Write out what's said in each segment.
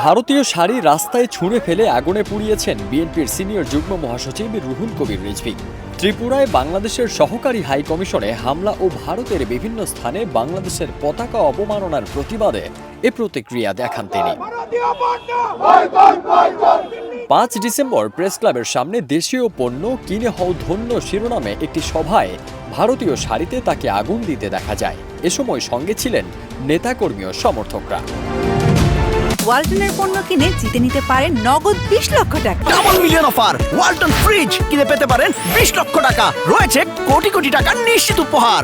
ভারতীয় শাড়ি রাস্তায় ছুঁড়ে ফেলে আগুনে পুড়িয়েছেন বিএনপির সিনিয়র যুগ্ম মহাসচিব রুহুল কবির রিজভী। ত্রিপুরায় বাংলাদেশের সহকারী হাই কমিশনে হামলা ও ভারতের বিভিন্ন স্থানে বাংলাদেশের পতাকা অবমাননার প্রতিবাদে এ প্রতিক্রিয়া দেখান তিনি। ৫ ডিসেম্বর প্রেস ক্লাবের সামনে দেশীয় পণ্য কিনে হও ধন্য শিরোনামে একটি সভায় ভারতীয় শাড়িতে তাকে আগুন দিতে দেখা যায়। এ সময় সঙ্গে ছিলেন নেতাকর্মী ও সমর্থকরা। ওয়ালটনের পণ্য কিনে জিতে নিতে পারেন নগদ ২০ লক্ষ টাকা। Double million offer! Walton fridge কিনে পেতে পারেন ২০ লক্ষ টাকা। রয়েছে কোটি কোটি টাকার নিশ্চিত উপহার।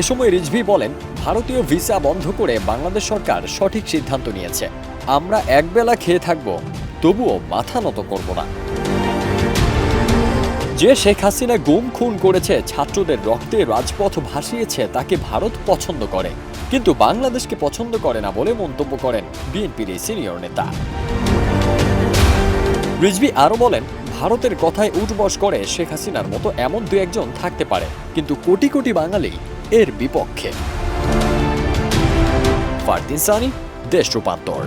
এ সময় রিজভী বলেন, ভারতীয় ভিসা বন্ধ করে বাংলাদেশ সরকার সঠিক সিদ্ধান্ত নিয়েছে। আমরা একবেলা খেয়ে থাকব, তবুও মাথা নত করব না। যে শেখ হাসিনা গুম খুন করেছে, ছাত্রদের রক্তে রাজপথ ভাসিয়েছে, তাকে ভারত পছন্দ করে, কিন্তু বাংলাদেশকে পছন্দ করে না বলে মন্তব্য করেন বিএনপির এই সিনিয়র নেতা। রিজভী আরও বলেন, ভারতের কথায় উঠবস করে শেখ হাসিনার মতো এমন দু একজন থাকতে পারে, কিন্তু কোটি কোটি বাঙালি এর বিপক্ষে। ফারদিন সানি, দেশ রূপান্তর।